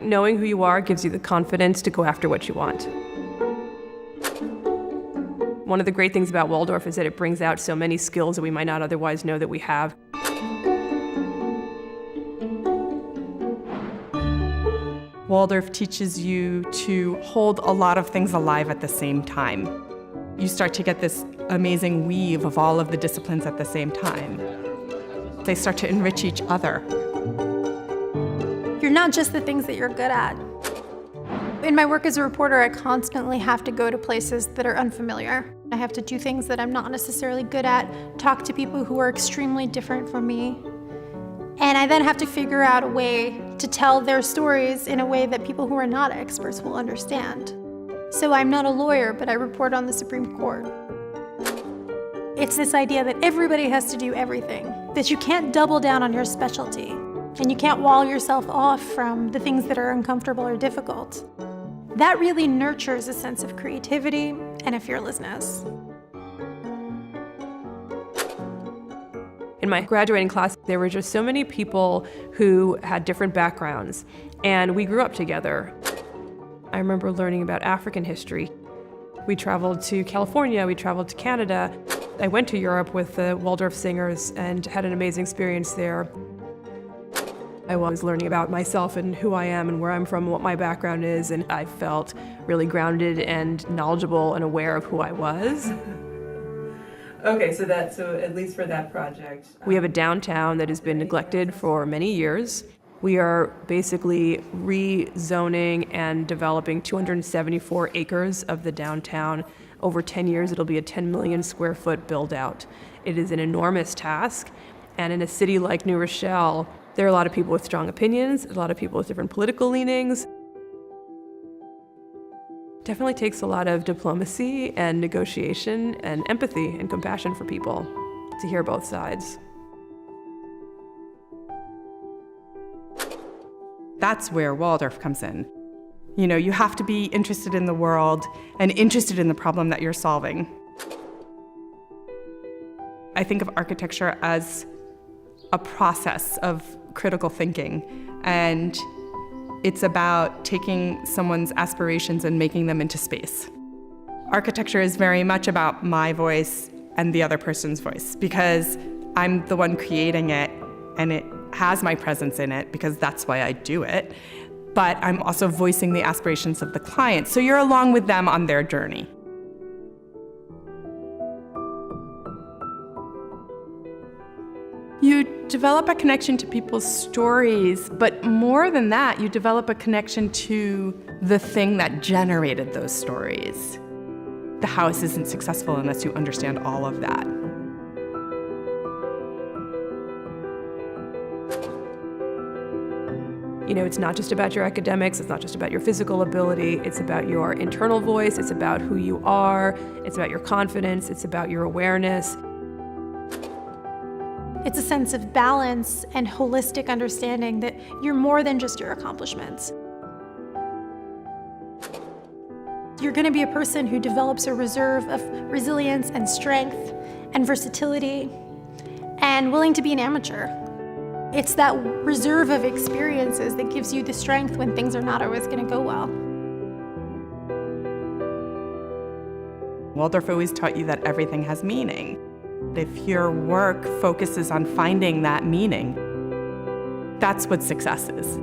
knowing who you are gives you the confidence to go after what you want. One of the great things about Waldorf is that it brings out so many skills that we might not otherwise know that we have. Waldorf teaches you to hold a lot of things alive at the same time. You start to get this amazing weave of all of the disciplines at the same time. They start to enrich each other. You're not just the things that you're good at. In my work as a reporter, I constantly have to go to places that are unfamiliar. I have to do things that I'm not necessarily good at, talk to people who are extremely different from me. And I then have to figure out a way to tell their stories in a way that people who are not experts will understand. So I'm not a lawyer, but I report on the Supreme Court. It's this idea that everybody has to do everything, that you can't double down on your specialty, and you can't wall yourself off from the things that are uncomfortable or difficult. That really nurtures a sense of creativity and a fearlessness. In my graduating class, there were just so many people who had different backgrounds, and we grew up together. I remember learning about African history. We traveled to California, we traveled to Canada. I went to Europe with the Waldorf singers and had an amazing experience there. I was learning about myself and who I am and where I'm from and what my background is, and I felt really grounded and knowledgeable and aware of who I was. Okay, so at least for that project. We have a downtown that has been neglected for many years. We are basically rezoning and developing 274 acres of the downtown. Over 10 years, it'll be a 10 million square foot build out. It is an enormous task, and in a city like New Rochelle, there are a lot of people with strong opinions, a lot of people with different political leanings. Definitely takes a lot of diplomacy and negotiation and empathy and compassion for people to hear both sides. That's where Waldorf comes in. You know, you have to be interested in the world and interested in the problem that you're solving. I think of architecture as a process of critical thinking, and it's about taking someone's aspirations and making them into space. Architecture is very much about my voice and the other person's voice, because I'm the one creating it, and it has my presence in it because that's why I do it. But I'm also voicing the aspirations of the client, so you're along with them on their journey. You develop a connection to people's stories, but more than that, you develop a connection to the thing that generated those stories. The house isn't successful unless you understand all of that. You know, it's not just about your academics, it's not just about your physical ability, it's about your internal voice, it's about who you are, it's about your confidence, it's about your awareness. It's a sense of balance and holistic understanding that you're more than just your accomplishments. You're going to be a person who develops a reserve of resilience and strength and versatility and willing to be an amateur. It's that reserve of experiences that gives you the strength when things are not always going to go well. Waldorf always taught you that everything has meaning. If your work focuses on finding that meaning, that's what success is.